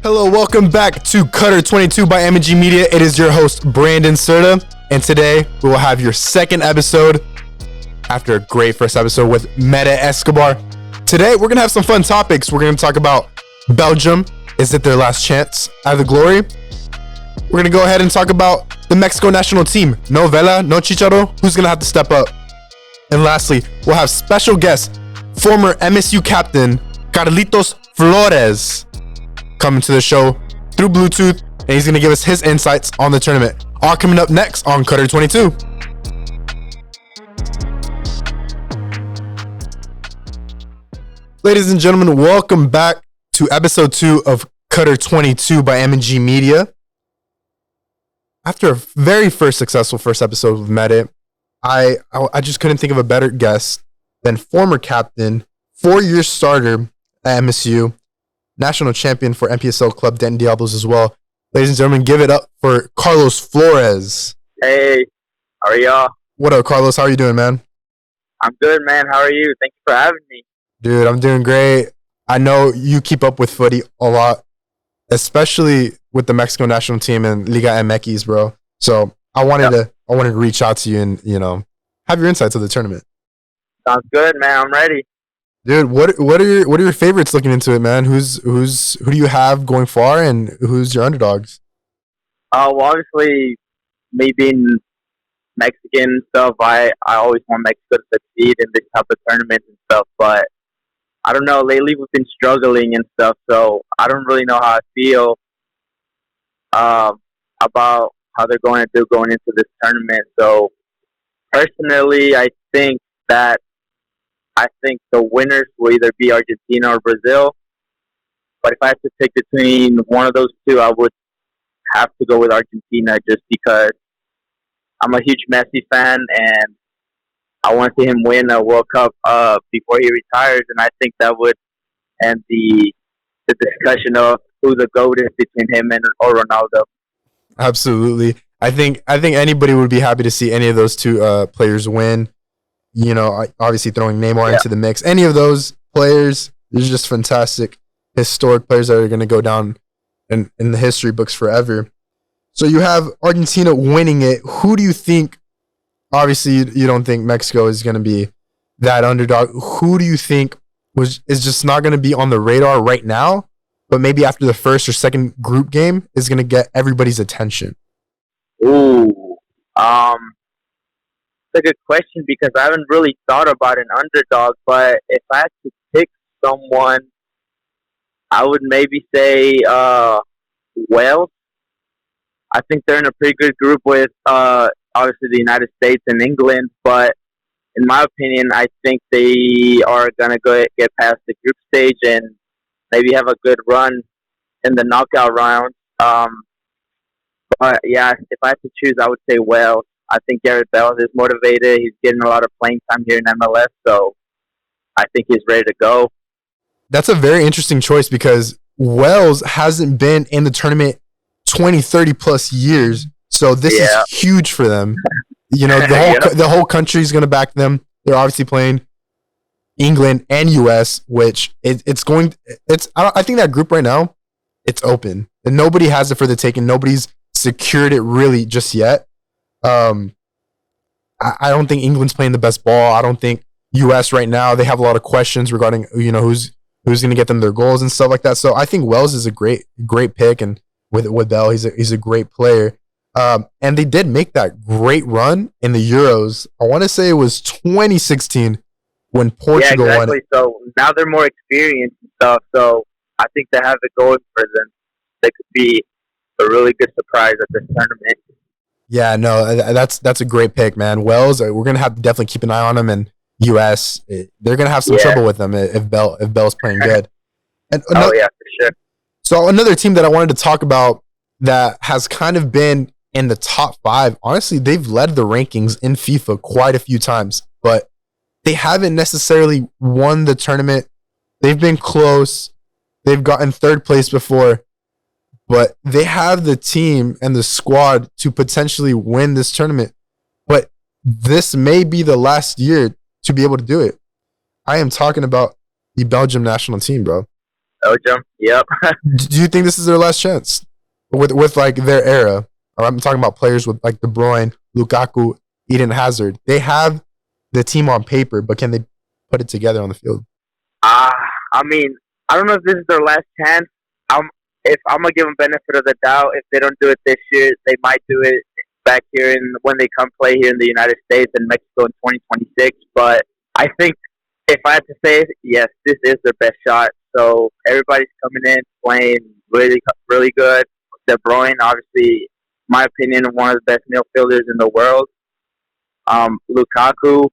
Hello, welcome back to Qatar 22 by M&G Media. It is your host, Brandon Serta, and today we will have your second episode after a great first episode with Meta Escobar. Today, we're going to have some fun topics. We're going to talk about Belgium. Is it their last chance at the glory? We're going to go ahead and talk about the Mexico national team. No Vela, no Chicharo. Who's going to have to step up? And lastly, we'll have special guest, former MSU captain, Carlos Flores, coming to the show through Bluetooth, and he's going to give us his insights on the tournament. All coming up next on Qatar 22. Ladies and gentlemen, welcome back to episode 2 of Qatar 22 by M&G Media. After a very successful first episode with Meta, I just couldn't think of a better guest than former captain, 4-year starter at MSU, national champion for MPSL club Denton Diablos as well. Ladies and gentlemen, give it up for Carlos Flores. Hey, how are y'all? What up, Carlos? How are you doing, man? I'm good, man. How are you? Thank you for having me. Dude, I'm doing great. I know you keep up with footy a lot, especially with the Mexico national team and Liga MX, bro. So I wanted to reach out to you and, have your insights of the tournament. Sounds good, man. I'm ready. Dude, what are your favorites looking into it, man? Who do you have going far, and who's your underdogs? Well, obviously, me being Mexican and stuff, I always want Mexico to succeed in this type of tournaments and stuff. But I don't know. Lately, we've been struggling and stuff, so I don't really know how I feel about how they're going to do going into this tournament. So personally, I think the winners will either be Argentina or Brazil. But if I had to pick between one of those two, I would have to go with Argentina just because I'm a huge Messi fan and I want to see him win a World Cup before he retires. And I think that would end the discussion of who the GOAT is between him or Ronaldo. Absolutely. I think anybody would be happy to see any of those two players win. Obviously throwing Neymar into the mix. Any of those players, these are just fantastic, historic players that are going to go down in the history books forever. So you have Argentina winning it. Who do you think, obviously you don't think Mexico is going to be that underdog. Who do you think is just not going to be on the radar right now, but maybe after the first or second group game is going to get everybody's attention? Ooh, a good question because I haven't really thought about an underdog, but if I had to pick someone, I would maybe say Wales. I think they're in a pretty good group with obviously the United States and England, but in my opinion, I think they are going to get past the group stage and maybe have a good run in the knockout round. But yeah, if I had to choose, I would say Wales. I think Gareth Bale is motivated. He's getting a lot of playing time here in MLS, so I think he's ready to go. That's a very interesting choice because Wales hasn't been in the tournament 20, 30 plus years, so this is huge for them. The whole country is going to back them. They're obviously playing England and US, which I think that group right now, it's open. And nobody has it for the taking. Nobody's secured it really just yet. I don't think England's playing the best ball. I don't think US right now, they have a lot of questions regarding who's going to get them their goals and stuff like that. So I think Wales is a great pick, and with Bell, he's a great player. And they did make that great run in the Euros. I want to say it was 2016 when Portugal won it. So now they're more experienced and stuff. So I think they have it going for them. They could be a really good surprise at this tournament. Yeah, no, that's a great pick, man. Wales, we're gonna have to definitely keep an eye on them, and US, they're gonna have some trouble with them if Bell's playing good. And for sure. So another team that I wanted to talk about that has kind of been in the top 5. Honestly, they've led the rankings in FIFA quite a few times, but they haven't necessarily won the tournament. They've been close. They've gotten third place before. But they have the team and the squad to potentially win this tournament. But this may be the last year to be able to do it. I am talking about the Belgium national team, bro. Belgium. Yep. Do you think this is their last chance with like their era? Or I'm talking about players with like De Bruyne, Lukaku, Eden Hazard. They have the team on paper, but can they put it together on the field? Uh, I mean, I don't know if this is their last chance. If I'm gonna give them benefit of the doubt, if they don't do it this year, they might do it back here when they come play here in the United States and Mexico in 2026. But I think if I had to say it, yes, this is their best shot. So everybody's coming in playing really, really good. De Bruyne, obviously, my opinion, one of the best midfielders in the world. Lukaku,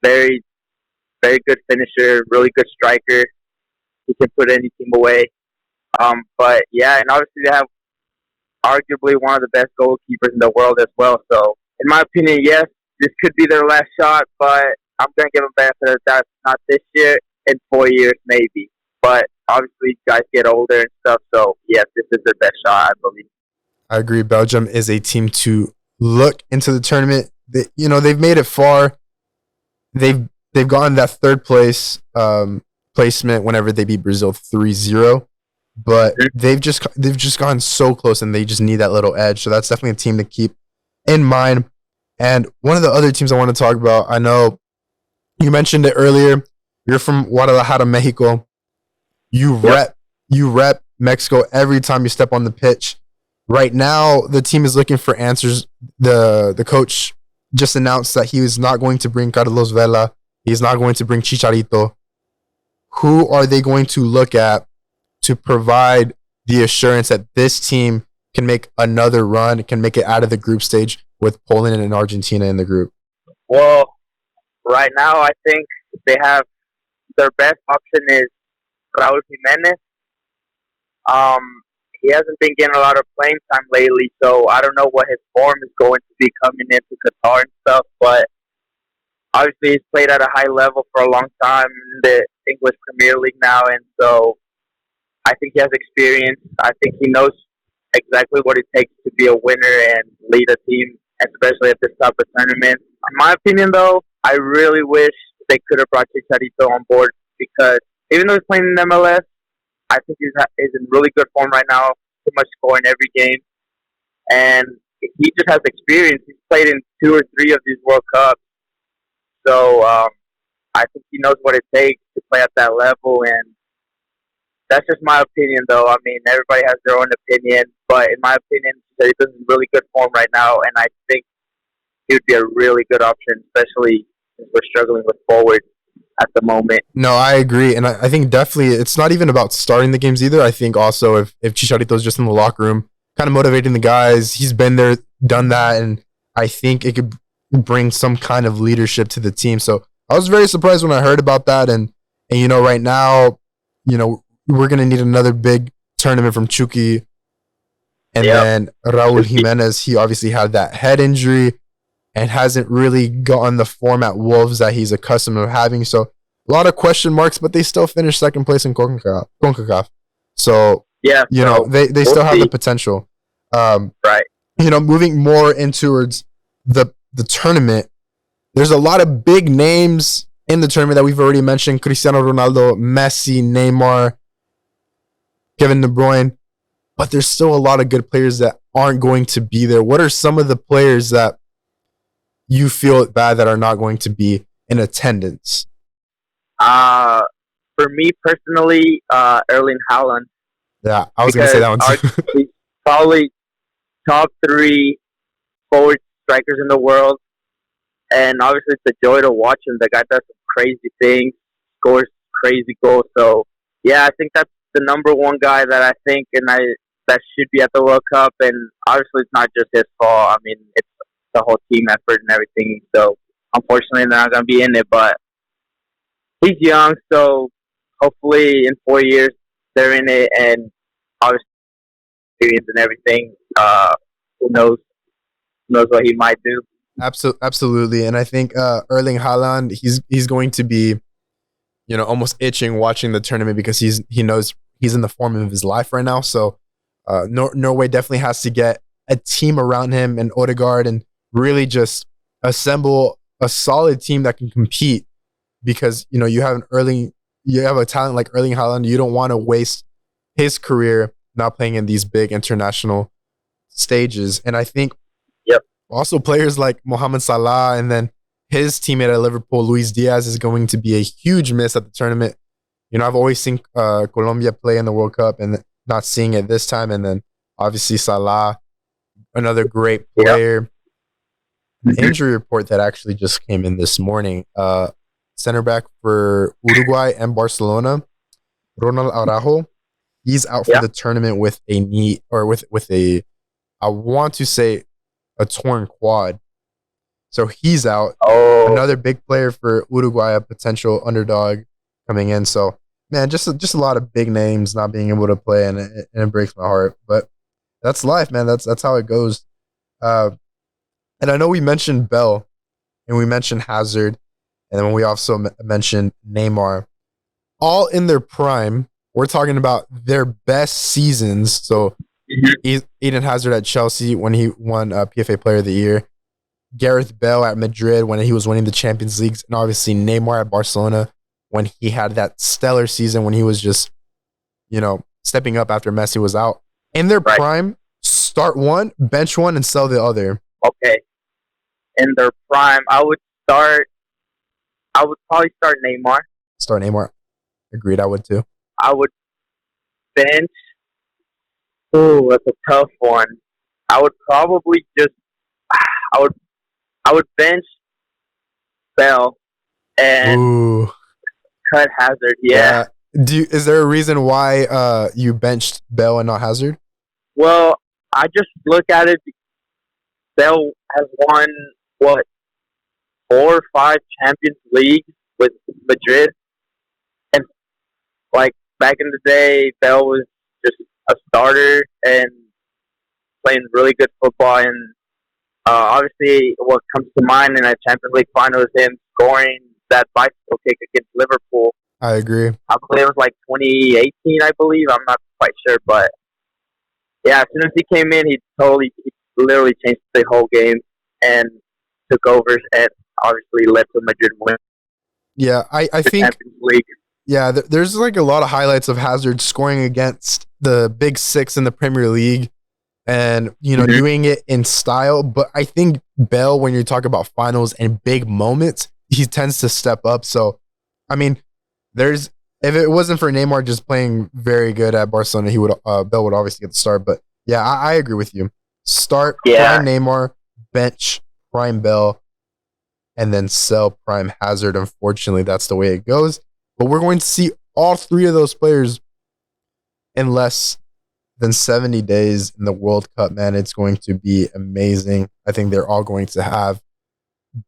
very, very good finisher, really good striker. He can put any team away. But yeah, and obviously they have arguably one of the best goalkeepers in the world as well. So in my opinion, yes, this could be their last shot, but I'm gonna give them benefit of the doubt. Not this year, in 4 years maybe. But obviously, guys get older and stuff. So yes, this is their best shot, I believe. I agree. Belgium is a team to look into the tournament. They've made it far. They've gotten that third place placement whenever they beat Brazil 3-0. But they've just gone so close, and they just need that little edge. So that's definitely a team to keep in mind. And one of the other teams I want to talk about, I know you mentioned it earlier. You're from Guadalajara, Mexico. You rep Mexico every time you step on the pitch. Right now, the team is looking for answers. The coach just announced that he is not going to bring Carlos Vela. He's not going to bring Chicharito. Who are they going to look at to provide the assurance that this team can make another run, can make it out of the group stage with Poland and Argentina in the group? Well, right now I think they have their best option is Raul Jimenez. He hasn't been getting a lot of playing time lately, so I don't know what his form is going to be coming into Qatar and stuff, but obviously he's played at a high level for a long time in the English Premier League now, and so I think he has experience. I think he knows exactly what it takes to be a winner and lead a team, especially at this type of tournament. In my opinion, though, I really wish they could have brought Chicharito on board because even though he's playing in MLS, I think he's in really good form right now, pretty much scoring every game. And he just has experience. He's played in 2 or 3 of these World Cups. So I think he knows what it takes to play at that level, and that's just my opinion, though. I mean, everybody has their own opinion, but in my opinion, he's in really good form right now, and I think he would be a really good option, especially since we're struggling with forwards at the moment. No, I agree, and I think definitely it's not even about starting the games either. I think also if Chicharito's just in the locker room, kind of motivating the guys, he's been there, done that, and I think it could bring some kind of leadership to the team. So I was very surprised when I heard about that, and right now, we're going to need another big tournament from Chucky. And then Raul Jimenez, he obviously had that head injury and hasn't really gotten the form at Wolves that he's accustomed to having. So a lot of question marks, but they still finished second place in CONCACAF. So, they still have the potential. Right. Moving more in towards the tournament, there's a lot of big names in the tournament that we've already mentioned. Cristiano Ronaldo, Messi, Neymar, Kevin De Bruyne, but there's still a lot of good players that aren't going to be there. What are some of the players that you feel bad that are not going to be in attendance? For me personally, Erling Haaland. Yeah, I was going to say that one too. He's probably top 3 forward strikers in the world, and obviously it's a joy to watch him. The guy does some crazy things, scores crazy goals. So yeah, I think that's the number one guy that I think that should be at the World Cup, and obviously it's not just his fault. I mean, it's the whole team effort and everything. So unfortunately, they're not going to be in it, but he's young, so hopefully in 4 years they're in it, and obviously experience and everything. Who knows what he might do. Absolutely, and I think Erling Haaland, he's going to be, almost itching watching the tournament because he knows he's in the form of his life right now. So Norway definitely has to get a team around him and Odegaard and really just assemble a solid team that can compete because you have an Erling you have a talent like Erling Haaland, you don't want to waste his career not playing in these big international stages. And I think also players like Mohamed Salah and then his teammate at Liverpool, Luis Diaz, is going to be a huge miss at the tournament. You know, I've always seen Colombia play in the World Cup and not seeing it this time. And then obviously Salah, another great player. An injury report that actually just came in this morning. Center back for Uruguay and Barcelona, Ronald Araujo, he's out for the tournament with a knee or with a, I want to say, a torn quad. So he's out. Another big player for Uruguay, a potential underdog coming in. So man, just a lot of big names not being able to play, and it breaks my heart. But that's life, man. That's how it goes. And I know we mentioned Bell, and we mentioned Hazard, and then we also mentioned Neymar, all in their prime. We're talking about their best seasons. So Eden Hazard at Chelsea when he won PFA Player of the Year, Gareth Bale at Madrid when he was winning the Champions Leagues, and obviously Neymar at Barcelona when he had that stellar season when he was just, you know, stepping up after Messi was out. In their prime, start one, bench one, and sell the other. Okay. In their prime, I would probably start Neymar. Start Neymar. Agreed, I would too. I would bench. Oh, that's a tough one. I would probably just I would bench Bell and cut Hazard. Yeah. Is there a reason why you benched Bell and not Hazard? Well, I just look at it. Bell has won 4 or 5 Champions Leagues with Madrid, and like back in the day, Bell was just a starter and playing really good football. And obviously, what comes to mind in a Champions League final is him scoring that bicycle kick against Liverpool. I agree. I believe it was like 2018, I believe. I'm not quite sure, but yeah, as soon as he came in, he literally changed the whole game and took over, and obviously led to Madrid win. Yeah, I think Champions League. Yeah, there's like a lot of highlights of Hazard scoring against the Big Six in the Premier League, and you know doing it in style. But I think Bell, when you talk about finals and big moments, he tends to step up. So, I mean, if it wasn't for Neymar just playing very good at Barcelona, Bell would obviously get the start. But yeah, I agree with you. Start prime Neymar, bench prime Bell, and then sell prime Hazard. Unfortunately, that's the way it goes. But we're going to see all 3 of those players in less than 70 days in the World Cup, man. It's going to be amazing. I think they're all going to have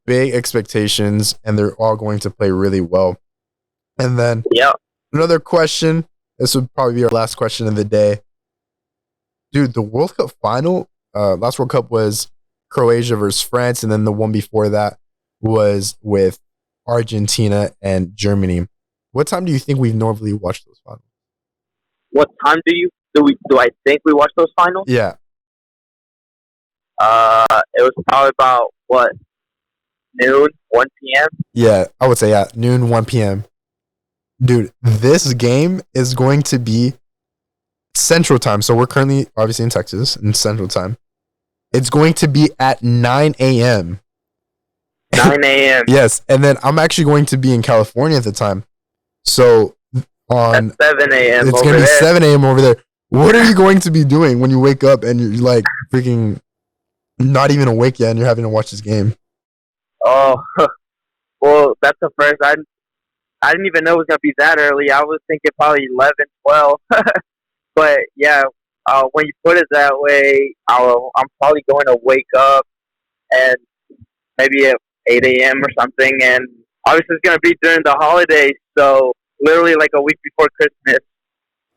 big expectations, and they're all going to play really well. And then another question. This would probably be our last question of the day. Dude, the World Cup final, last World Cup was Croatia versus France, and then the one before that was with Argentina and Germany. What time do you think we've normally watched those finals? What time do I think we watched those finals? Yeah. It was probably about noon, 1 p.m. Yeah, I would say noon, 1 p.m. Dude, this game is going to be Central Time. So we're currently obviously in Texas in Central Time. It's going to be at 9 a.m. 9 a.m. Yes, and then I'm actually going to be in California at the time. So at 7 a.m. It's going to be 7 a.m. over there. What are you going to be doing when you wake up and you're like freaking not even awake yet and you're having to watch this game? Oh, well, that's the first. I didn't even know it was going to be that early. I was thinking probably 11, 12. But yeah, when you put it that way, I'm probably going to wake up and maybe at 8 a.m. or something. And obviously it's going to be during the holidays, so literally like a week before Christmas.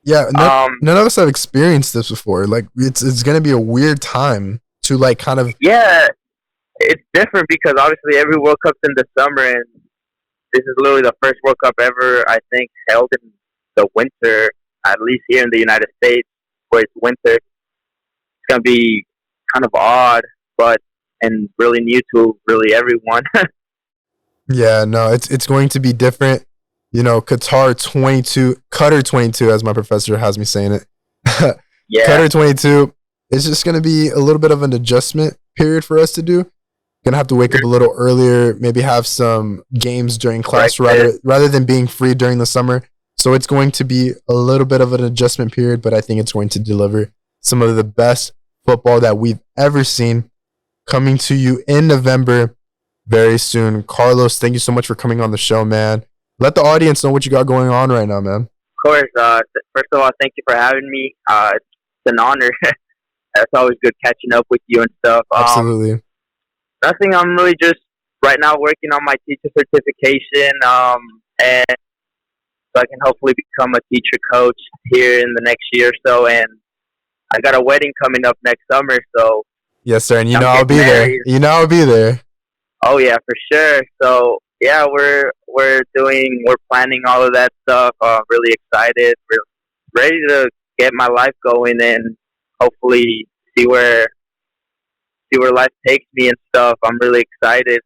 Yeah, none of us have experienced this before. Like, it's going to be a weird time to like kind of... Yeah, it's different because obviously every World Cup's in the summer, and this is literally the first World Cup ever, I think, held in the winter, at least here in the United States, where it's winter. It's going to be kind of odd, and really new to really everyone. Yeah, no, it's going to be different. Qatar 22, as my professor has me saying it. Yeah. Qatar 22 is just going to be a little bit of an adjustment period for us to do. Going to have to wake up a little earlier, maybe have some games during class rather than being free during the summer. So it's going to be a little bit of an adjustment period, but I think it's going to deliver some of the best football that we've ever seen coming to you in November very soon. Carlos, thank you so much for coming on the show, man. Let the audience know what you got going on right now, man. Of course. First of all, thank you for having me. It's an honor. It's always good catching up with you and stuff. Absolutely. Nothing. I'm really just right now working on my teacher certification, and so I can hopefully become a teacher coach here in the next year or so. And I got a wedding coming up next summer, so yes, sir. And I'll be married there. I'll be there. Oh yeah, for sure. So yeah, we're planning all of that stuff. Really excited. We're ready to get my life going and hopefully see where life takes me and stuff. I'm really excited.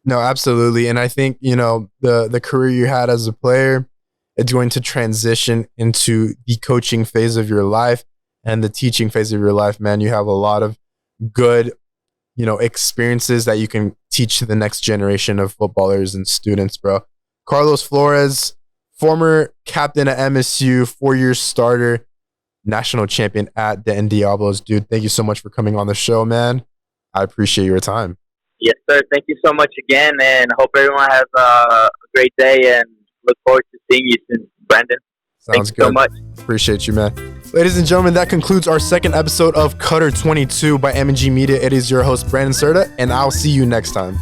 No, absolutely. And I think, the career you had as a player, it's going to transition into the coaching phase of your life and the teaching phase of your life, man. You have a lot of good, experiences that you can teach to the next generation of footballers and students, bro. Carlos Flores, former captain at MSU, 4-year starter, national champion at the Diablos. Dude, thank you so much for coming on the show, man. I appreciate your time. Yes, sir. Thank you so much again, and hope everyone has a great day, and look forward to seeing you soon, Brandon. Sounds good. Thank you so much. Appreciate you, man. Ladies and gentlemen, that concludes our second episode of Qatar 22 by M&G Media. It is your host, Brandon Serta, and I'll see you next time.